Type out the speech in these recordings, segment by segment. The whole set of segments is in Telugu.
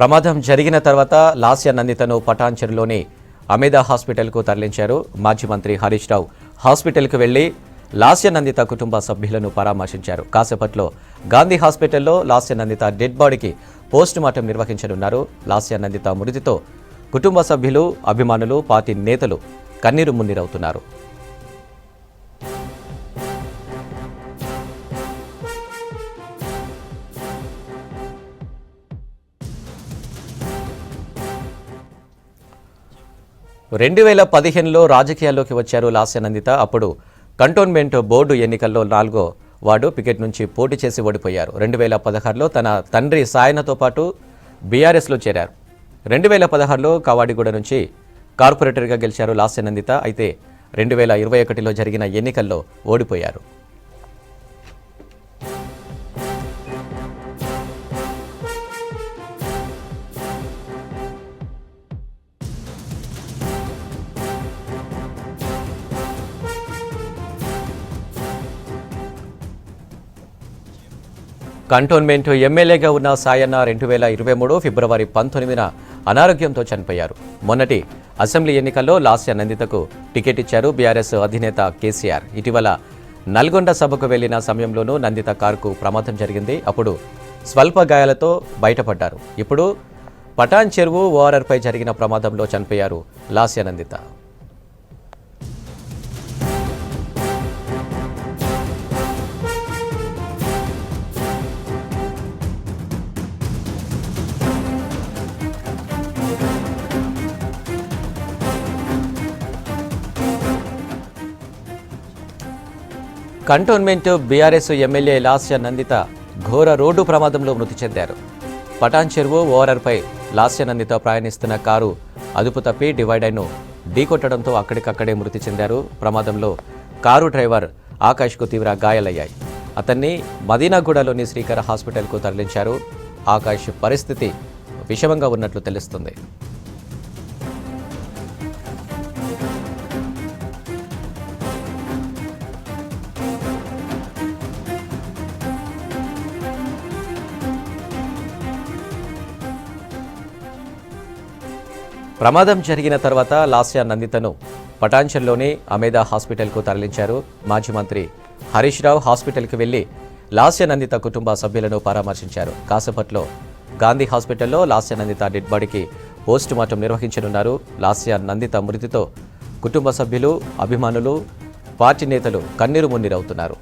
ప్రమాదం జరిగిన తర్వాత లాస్య నందితను పటాన్చెరులోని అమేదా హాస్పిటల్కు తరలించారు. మాజీ మంత్రి హరీష్ రావు హాస్పిటల్కు వెళ్లి లాస్య నందిత కుటుంబ సభ్యులను పరామర్శించారు. కాసేపట్లో గాంధీ హాస్పిటల్లో లాస్య నందిత డెడ్ బాడీకి పోస్టుమార్టం నిర్వహించనున్నారు. లాస్య నందిత మృతితో కుటుంబ సభ్యులు, అభిమానులు, పార్టీ నేతలు కన్నీరు మున్నీరవుతున్నారు. రెండు 2015లో రాజకీయాల్లోకి వచ్చారు లాస్య నందిత. అప్పుడు కంటోన్మెంట్ బోర్డు ఎన్నికల్లో 4వ వార్డు పికెట్ నుంచి పోటీ చేసి ఓడిపోయారు. 2016లో తన తండ్రి సాయనతో పాటు బీఆర్ఎస్లో చేరారు. 2016లో కవాడిగూడ నుంచి కార్పొరేటర్గా గెలిచారు లాస్య నందిత. అయితే 2021లో జరిగిన ఎన్నికల్లో ఓడిపోయారు. కంటోన్మెంట్ ఎమ్మెల్యేగా ఉన్న సాయన్న 2023 ఫిబ్రవరి 19న అనారోగ్యంతో చనిపోయారు. మొన్నటి అసెంబ్లీ ఎన్నికల్లో లాస్య నందితకు టికెట్ ఇచ్చారు బీఆర్ఎస్ అధినేత కేసీఆర్. ఇటీవల నల్గొండ సభకు వెళ్లిన సమయంలోనూ నందిత కారుకు ప్రమాదం జరిగింది. అప్పుడు స్వల్ప గాయాలతో బయటపడ్డారు. ఇప్పుడు పటాన్ చెరువు ఓఆర్ఆర్పై జరిగిన ప్రమాదంలో చనిపోయారు Lasya Nandita. Cantonment BRS MLA Lasya Nanditha ఘోర రోడ్డు ప్రమాదంలో మృతి చెందారు. పటాన్ చెరువు ఓఆర్ఆర్పై లాస్య నందిత ప్రయాణిస్తున్న కారు అదుపు తప్పి డివైడర్ను ఢీకొట్టడంతో అక్కడికక్కడే మృతి చెందారు. ప్రమాదంలో కారు డ్రైవర్ ఆకాష్కు తీవ్ర గాయాలయ్యాయి. అతన్ని మదీనాగూడలోని శ్రీకర హాస్పిటల్కు తరలించారు. ఆకాష్ పరిస్థితి విషమంగా ఉన్నట్లు తెలుస్తుంది. ప్రమాదం జరిగిన తర్వాత లాస్య నందితను పటాన్చెరులోని అమేదా హాస్పిటల్కు తరలించారు. మాజీ మంత్రి హరీష్ రావు హాస్పిటల్కి వెళ్లి లాస్య నందిత కుటుంబ సభ్యులను పరామర్శించారు. కాసేపట్లో గాంధీ హాస్పిటల్లో లాస్య నందిత డెడ్ బాడీకి పోస్టుమార్టం నిర్వహించనున్నారు. లాస్య నందిత మృతితో కుటుంబ సభ్యులు, అభిమానులు, పార్టీ నేతలు కన్నీరు మున్నీరవుతున్నారు.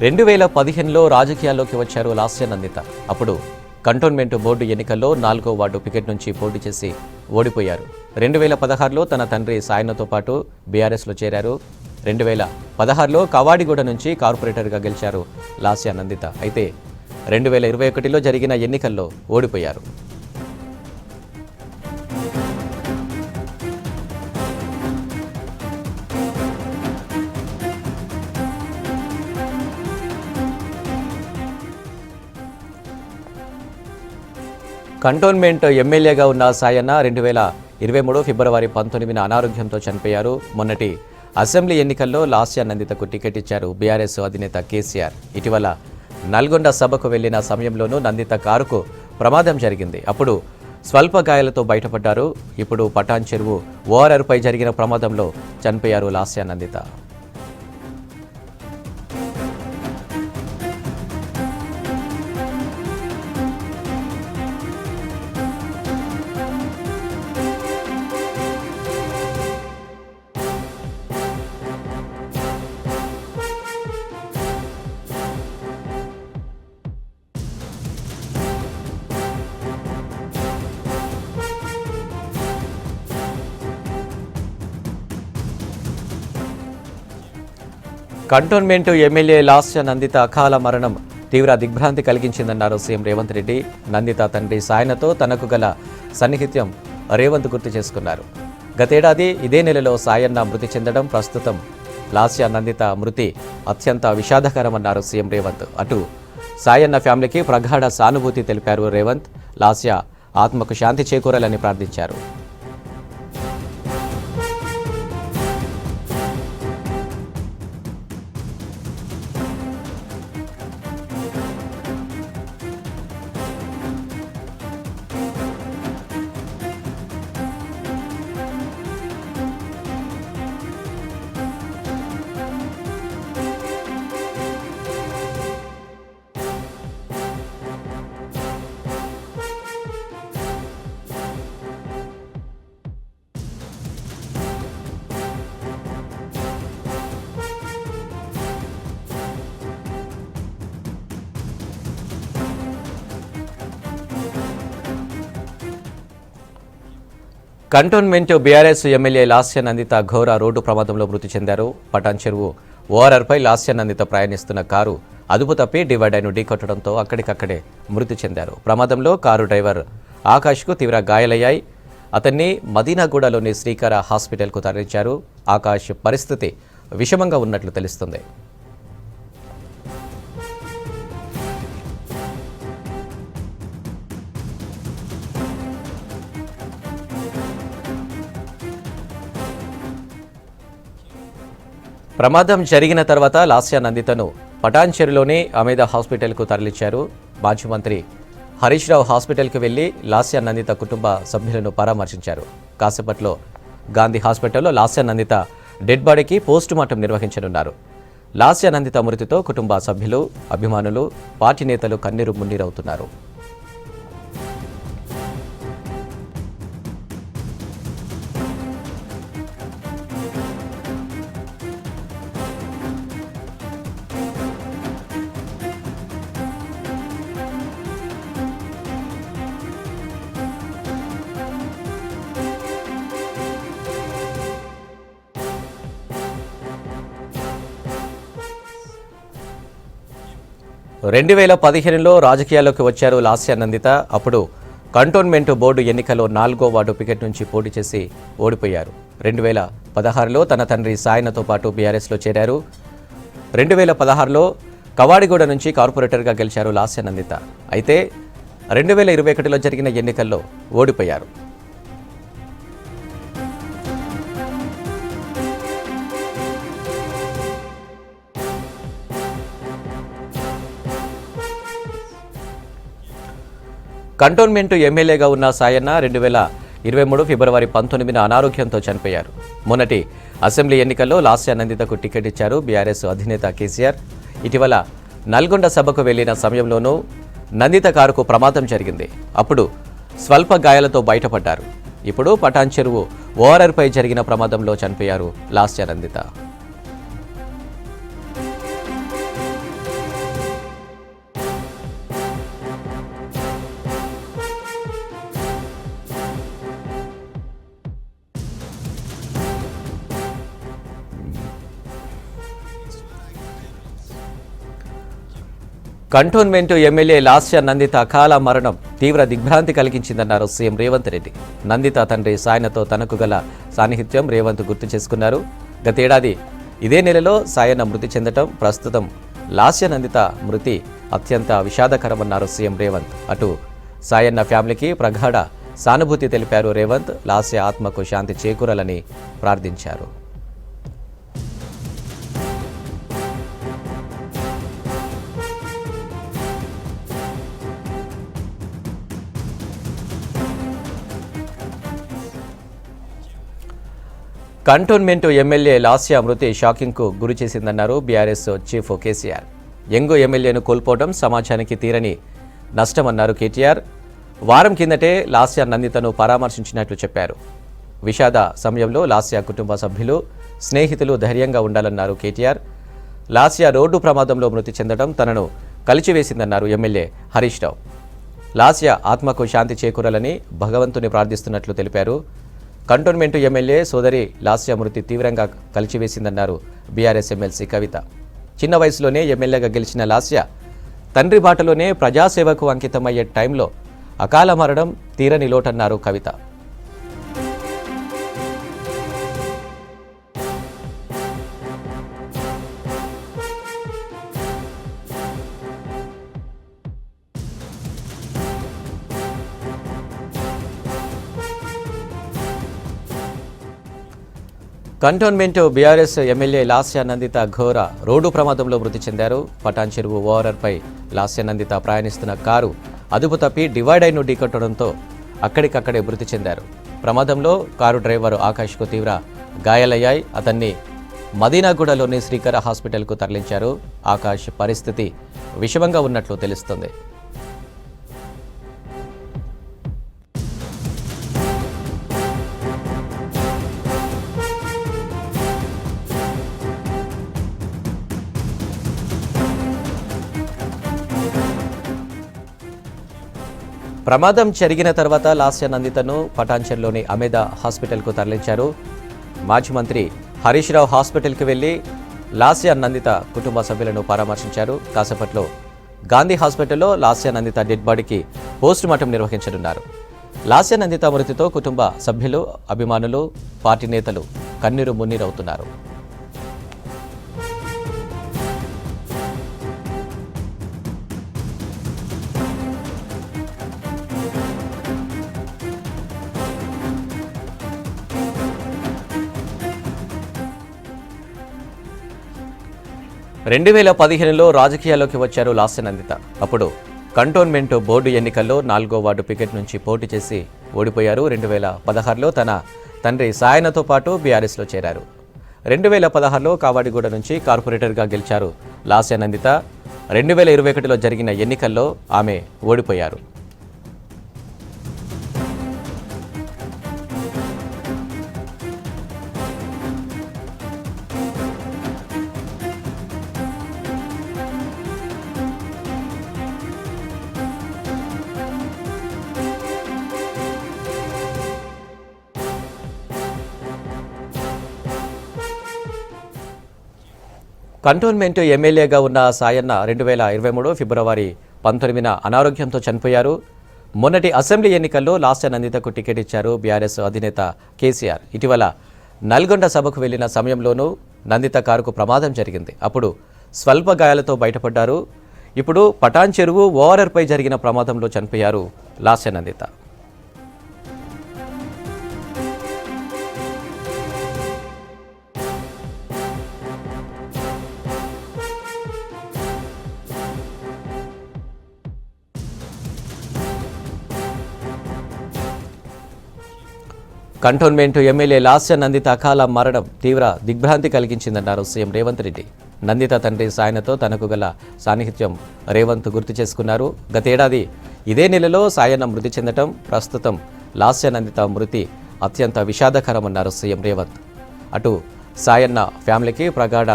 రెండు 2015లో రాజకీయాల్లోకి వచ్చారు లాస్య నందిత. అప్పుడు కంటోన్మెంట్ బోర్డు ఎన్నికల్లో 4వ వార్డు పికెట్ నుంచి పోటీ చేసి ఓడిపోయారు. 2016లో తన తండ్రి సాయనతో పాటు బీఆర్ఎస్లో చేరారు. 2016లో కవాడిగూడ నుంచి కార్పొరేటర్గా గెలిచారు లాస్య నందిత. అయితే 2021లో జరిగిన ఎన్నికల్లో ఓడిపోయారు. కంటోన్మెంట్ ఎమ్మెల్యేగా ఉన్న సాయన్న 2023 ఫిబ్రవరి 19న అనారోగ్యంతో చనిపోయారు. మొన్నటి అసెంబ్లీ ఎన్నికల్లో లాస్య నందితకు టికెట్ ఇచ్చారు బీఆర్ఎస్ అధినేత కేసీఆర్. ఇటీవల నల్గొండ సభకు వెళ్లిన సమయంలోనూ నందిత కారుకు ప్రమాదం జరిగింది. అప్పుడు స్వల్ప గాయాలతో బయటపడ్డారు. ఇప్పుడు పటాన్ చెరువు ఓఆర్ఆర్పై జరిగిన ప్రమాదంలో చనిపోయారు లాస్య నందిత. కంటోన్మెంట్ ఎమ్మెల్యే లాస్య నందిత అకాల మరణం తీవ్ర దిగ్భ్రాంతి కలిగించిందన్నారు సీఎం రేవంత్ రెడ్డి. నందిత తండ్రి సాయనతో తనకు గల సన్నిహిత్యం రేవంత్ గుర్తు చేసుకున్నారు. గతేడాది ఇదే నెలలో సాయన్న మృతి చెందడం, ప్రస్తుతం లాస్య నందిత మృతి అత్యంత విషాదకరమన్నారు సీఎం రేవంత్. అటు సాయన్న ఫ్యామిలీకి ప్రగాఢ సానుభూతి తెలిపారు రేవంత్. లాస్య ఆత్మకు శాంతి చేకూరాలని ప్రార్థించారు. Cantonment BRS MLA Lasya Nanditha ఘోర రోడ్డు ప్రమాదంలో మృతి చెందారు. పటాన్ చెరువు ఓఆర్ఆర్పై లాస్య నందిత ప్రయాణిస్తున్న కారు అదుపు తప్పి డివైడర్ను ఢీకొట్టడంతో అక్కడికక్కడే మృతి చెందారు. ప్రమాదంలో కారు డ్రైవర్ ఆకాష్కు తీవ్ర గాయాలయ్యాయి. అతన్ని మదీనాగూడలోని శ్రీకర హాస్పిటల్కు తరలించారు. ఆకాష్ పరిస్థితి విషమంగా ఉన్నట్లు తెలుస్తుంది. ప్రమాదం జరిగిన తర్వాత లాస్య నందితను పటాన్ చెరువులోని అమేద హాస్పిటల్కు తరలించారు. మాజీ మంత్రి హరీష్ రావు హాస్పిటల్కు వెళ్లి లాస్య నందిత కుటుంబ సభ్యులను పరామర్శించారు. కాసేపట్లో గాంధీ హాస్పిటల్లో లాస్య నందిత డెడ్ బాడీకి పోస్టుమార్టం నిర్వహించనున్నారు. లాస్య నందిత మృతితో కుటుంబ సభ్యులు, అభిమానులు, పార్టీ నేతలు కన్నీరు మున్నీరవుతున్నారు. రెండు 2015లో రాజకీయాల్లోకి వచ్చారు లాస్య నందిత. అప్పుడు కంటోన్మెంట్ బోర్డు ఎన్నికల్లో 4వ వార్డు టికెట్ నుంచి పోటీ చేసి ఓడిపోయారు. 2016లో తన తండ్రి సాయనతో పాటు బీఆర్ఎస్లో చేరారు. 2016లో కవాడిగూడ నుంచి కార్పొరేటర్గా గెలిచారు లాస్య నందిత. అయితే 2021లో జరిగిన ఎన్నికల్లో ఓడిపోయారు. కంటోన్మెంట్ ఎమ్మెల్యేగా ఉన్న సాయన్న 2023 ఫిబ్రవరి 19న అనారోగ్యంతో చనిపోయారు. మొన్నటి అసెంబ్లీ ఎన్నికల్లో లాస్య నందితకు టికెట్ ఇచ్చారు బీఆర్ఎస్ అధినేత కేసీఆర్. ఇటీవల నల్గొండ సభకు వెళ్లిన సమయంలోనూ నందిత కారుకు ప్రమాదం జరిగింది. అప్పుడు స్వల్ప గాయాలతో బయటపడ్డారు. ఇప్పుడు పటాన్ చెరువు ఓఆర్ఆర్పై జరిగిన ప్రమాదంలో చనిపోయారు లాస్య నందిత. కంటోన్మెంట్ ఎమ్మెల్యే లాస్య నందిత అకాల మరణం తీవ్ర దిగ్భ్రాంతి కలిగించిందన్నారు సీఎం రేవంత్ రెడ్డి. నందిత తండ్రి సాయనతో తనకు గల సాన్నిహిత్యం రేవంత్ గుర్తు చేసుకున్నారు. గతేడాది ఇదే నెలలో సాయన మృతి చెందటం, ప్రస్తుతం లాస్య నందిత మృతి అత్యంత విషాదకరమన్నారు సీఎం రేవంత్. అటు సాయన్న ఫ్యామిలీకి ప్రగాఢ సానుభూతి తెలిపారు రేవంత్. లాస్య ఆత్మకు శాంతి చేకూరాలని ప్రార్థించారు. కంటోన్మెంట్ ఎమ్మెల్యే లాస్య మృతి షాకింగ్కు గురి చేసిందన్నారు బీఆర్ఎస్ చీఫ్ కేసీఆర్. యంగు ఎమ్మెల్యేను కోల్పోవడం సమాజానికి తీరని నష్టమన్నారు కేటీఆర్. వారం కిందటే లాస్య నందితను పరామర్శించినట్లు చెప్పారు. విషాద సమయంలో లాస్య కుటుంబ సభ్యులు, స్నేహితులు ధైర్యంగా ఉండాలన్నారు కేటీఆర్. లాస్య రోడ్డు ప్రమాదంలో మృతి చెందడం తనను కలిచివేసిందన్నారు ఎమ్మెల్యే హరీష్ రావు. లాస్య ఆత్మకు శాంతి చేకూరాలని భగవంతుని ప్రార్థిస్తున్నట్లు తెలిపారు. కంటోన్మెంట్ ఎమ్మెల్యే సోదరి లాస్య మృతి తీవ్రంగా కలిచివేసిందన్నారు బీఆర్ఎస్ ఎమ్మెల్సీ కవిత. చిన్న వయసులోనే ఎమ్మెల్యేగా గెలిచిన లాస్య తండ్రి బాటలోనే ప్రజాసేవకు అంకితమయ్యే టైంలో అకాల మరణం తీరని లోటన్నారు Kavitha. Cantonment BRS MLA Lasya Nanditha ఘోర రోడ్డు ప్రమాదంలో మృతి చెందారు. పటాన్ చెరువు ఓఆర్ఆర్పై లాస్య నందిత ప్రయాణిస్తున్న కారు అదుపు తప్పి డివైడర్ను ఢీకొట్టడంతో అక్కడికక్కడే మృతి చెందారు. ప్రమాదంలో కారు డ్రైవర్ ఆకాష్కు తీవ్ర గాయాలయ్యాయి. అతన్ని మదీనాగూడలోని శ్రీకర హాస్పిటల్కు తరలించారు. ఆకాష్ పరిస్థితి విషమంగా ఉన్నట్లు తెలుస్తుంది. ప్రమాదం జరిగిన తర్వాత లాస్య నందితను పటాన్చెరులోని అమేద హాస్పిటల్కు తరలించారు. మాజీ మంత్రి హరీష్ రావు హాస్పిటల్కి వెళ్లి లాస్య నందిత కుటుంబ సభ్యులను పరామర్శించారు. కాసేపట్లో గాంధీ హాస్పిటల్లో లాస్య నందిత డెడ్ బాడీకి పోస్టుమార్టం నిర్వహించనున్నారు. లాస్య నందిత మృతితో కుటుంబ సభ్యులు, అభిమానులు, పార్టీ నేతలు కన్నీరు మున్నీరవుతున్నారు. రెండు 2015లో రాజకీయాల్లోకి వచ్చారు లాస్య నందిత. అప్పుడు కంటోన్మెంట్ బోర్డు ఎన్నికల్లో 4వ వార్డు పికెట్ నుంచి పోటీ చేసి ఓడిపోయారు. 2016లో తన తండ్రి సాయనతో పాటు బీఆర్ఎస్లో చేరారు. 2016లో కావాడిగూడ నుంచి కార్పొరేటర్గా గెలిచారు లాస్య నందిత. 2021లో జరిగిన ఎన్నికల్లో ఆమె ఓడిపోయారు. కంటోన్మెంట్ ఎమ్మెల్యేగా ఉన్న సాయన్న 2023 ఫిబ్రవరి 19న అనారోగ్యంతో చనిపోయారు. మొన్నటి అసెంబ్లీ ఎన్నికల్లో లాస్య నందితకు టికెట్ ఇచ్చారు బీఆర్ఎస్ అధినేత కేసీఆర్. ఇటీవల నల్గొండ సభకు వెళ్లిన సమయంలోనూ నందిత కారుకు ప్రమాదం జరిగింది. అప్పుడు స్వల్ప గాయాలతో బయటపడ్డారు. ఇప్పుడు పటాన్చెరువు ఓఆర్ఆర్పై జరిగిన ప్రమాదంలో చనిపోయారు లాస్య నందిత. కంటోన్మెంట్ ఎమ్మెల్యే లాస్య నందిత అకాల మరణం తీవ్ర దిగ్భ్రాంతి కలిగించిందన్నారు సీఎం రేవంత్ రెడ్డి. నందిత తండ్రి సాయనతో తనకు గల సాన్నిహిత్యం రేవంత్ గుర్తు చేసుకున్నారు. గతేడాది ఇదే నెలలో సాయన్న మృతి చెందటం, ప్రస్తుతం లాస్య నందిత మృతి అత్యంత విషాదకరమన్నారు సీఎం రేవంత్. అటు సాయన్న ఫ్యామిలీకి ప్రగాఢ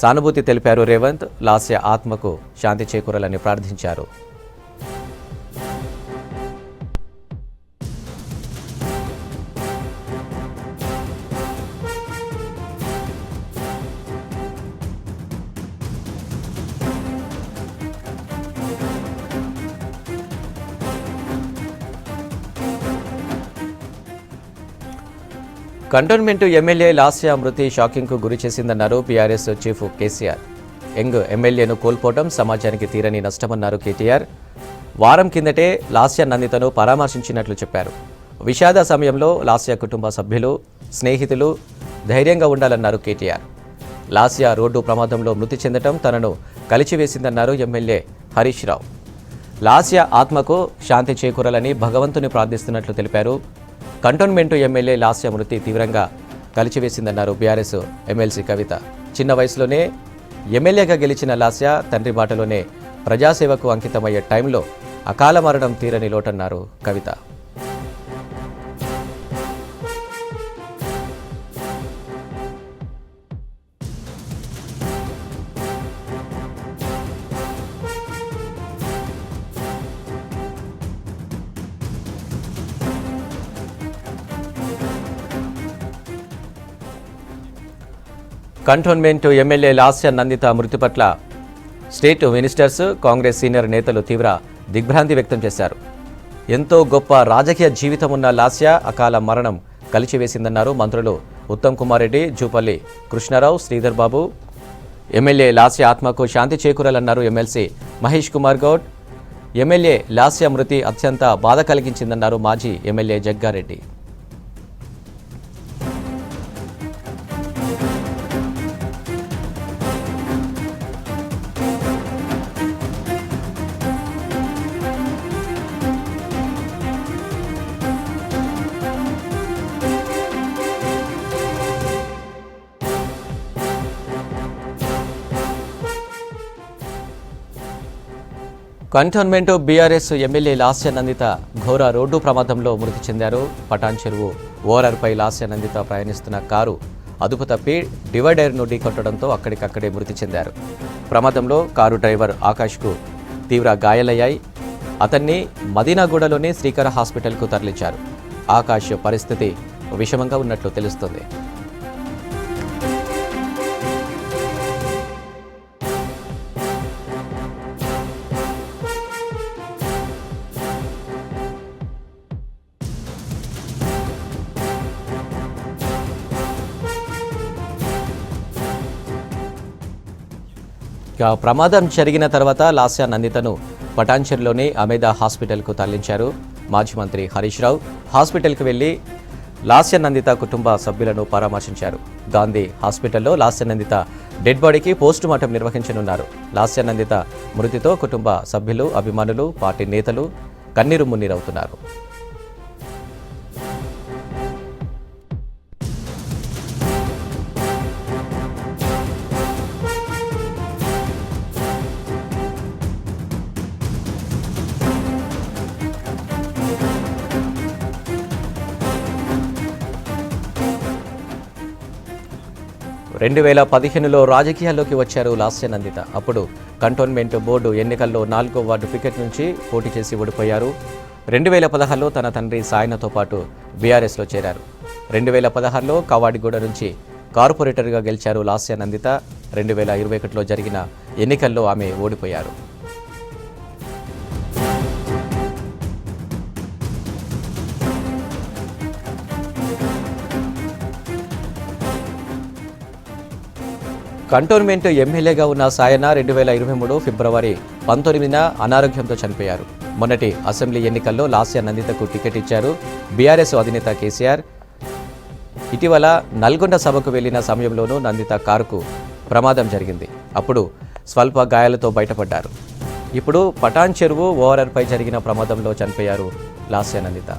సానుభూతి తెలిపారు రేవంత్. లాస్య ఆత్మకు శాంతి చేకూరాలని ప్రార్థించారు. కంటోన్మెంట్ ఎమ్మెల్యే లాస్య మృతి షాకింగ్కు గురి చేసిందన్నారు బీఆర్ఎస్ చీఫ్ కేసీఆర్. యంగ్ ఎమ్మెల్యేను కోల్పోవడం సమాజానికి తీరని నష్టమన్నారు కేటీఆర్. వారం కిందటే లాస్య నందితను పరామర్శించినట్లు చెప్పారు. విషాద సమయంలో లాస్య కుటుంబ సభ్యులు, స్నేహితులు ధైర్యంగా ఉండాలన్నారు కేటీఆర్. లాస్య రోడ్డు ప్రమాదంలో మృతి చెందటం తనను కలిచివేసిందన్నారు ఎమ్మెల్యే హరీష్ రావు. లాస్య ఆత్మకు శాంతి చేకూరాలని భగవంతుని ప్రార్థిస్తున్నట్లు తెలిపారు. కంటోన్మెంట్ ఎమ్మెల్యే లాస్య మృతి తీవ్రంగా కలిచివేసిందన్నారు బీఆర్ఎస్ ఎమ్మెల్సీ కవిత. చిన్న వయసులోనే ఎమ్మెల్యేగా గెలిచిన లాస్య తండ్రి బాటలోనే ప్రజాసేవకు అంకితమయ్యే టైంలో అకాల మరణం తీరని లోటన్నారు కవిత. కంటోన్మెంట్ ఎమ్మెల్యే లాస్య నందిత మృతి పట్ల స్టేట్ మినిస్టర్స్, కాంగ్రెస్ సీనియర్ నేతలు తీవ్ర దిగ్భ్రాంతి వ్యక్తం చేశారు. ఎంతో గొప్ప రాజకీయ జీవితం ఉన్న లాస్య అకాల మరణం కలిచివేసిందన్నారు మంత్రులు ఉత్తమ్ కుమార్ రెడ్డి, జూపల్లి కృష్ణారావు, శ్రీధర్ బాబు. ఎమ్మెల్యే లాస్య ఆత్మకు శాంతి చేకూరాలన్నారు ఎమ్మెల్సీ మహేష్ కుమార్ గౌడ్. ఎమ్మెల్యే లాస్య మృతి అత్యంత బాధ కలిగించిందన్నారు మాజీ MLA Jagga Reddy. Cantonment BRS MLA Lasya Nanditha ఘోర రోడ్డు ప్రమాదంలో మృతి చెందారు. పటాన్చెరువు ఓఆర్ఆర్పై లాస్య నందిత ప్రయాణిస్తున్న కారు అదుపు తప్పి డివైడర్ను ఢీకొట్టడంతో అక్కడికక్కడే మృతి చెందారు. ప్రమాదంలో కారు డ్రైవర్ ఆకాష్కు తీవ్ర గాయాలయ్యాయి. అతన్ని మదీనాగూడలోని శ్రీకర హాస్పిటల్కు తరలించారు. ఆకాష్ పరిస్థితి విషమంగా ఉన్నట్లు తెలుస్తుంది. ప్రమాదం జరిగిన తర్వాత లాస్య నందితను పటాన్చెరులోని అమేదా హాస్పిటల్కు తరలించారు. మాజీ మంత్రి హరీష్ రావు హాస్పిటల్కి వెళ్లి లాస్య నందిత కుటుంబ సభ్యులను పరామర్శించారు. గాంధీ హాస్పిటల్లో లాస్య నందిత డెడ్ బాడీకి పోస్టుమార్టం నిర్వహించనున్నారు. లాస్య నందిత మృతితో కుటుంబ సభ్యులు, అభిమానులు, పార్టీ నేతలు కన్నీరు మున్నీరవుతున్నారు. రెండు 2015లో రాజకీయాల్లోకి వచ్చారు లాస్య నందిత. అప్పుడు కంటోన్మెంట్ బోర్డు ఎన్నికల్లో 4వ వార్డు టికెట్ నుంచి పోటీ చేసి ఓడిపోయారు. 2016లో తన తండ్రి సాయనతో పాటు బీఆర్ఎస్లో చేరారు. 2016లో కవాడిగూడ నుంచి కార్పొరేటర్గా గెలిచారు లాస్య నందిత. 2021లో జరిగిన ఎన్నికల్లో ఆమె ఓడిపోయారు. కంటోన్మెంట్ ఎమ్మెల్యేగా ఉన్న సాయన 2023 ఫిబ్రవరి 19న అనారోగ్యంతో చనిపోయారు. మొన్నటి అసెంబ్లీ ఎన్నికల్లో లాస్య నందితకు టికెట్ ఇచ్చారు బీఆర్ఎస్ అధినేత కేసీఆర్. ఇటీవల నల్గొండ సభకు వెళ్లిన సమయంలోనూ నందిత కారుకు ప్రమాదం జరిగింది. అప్పుడు స్వల్ప గాయాలతో బయటపడ్డారు. ఇప్పుడు పటాన్ చెరువు ఓఆర్ఆర్పై జరిగిన ప్రమాదంలో చనిపోయారు లాస్య నందిత.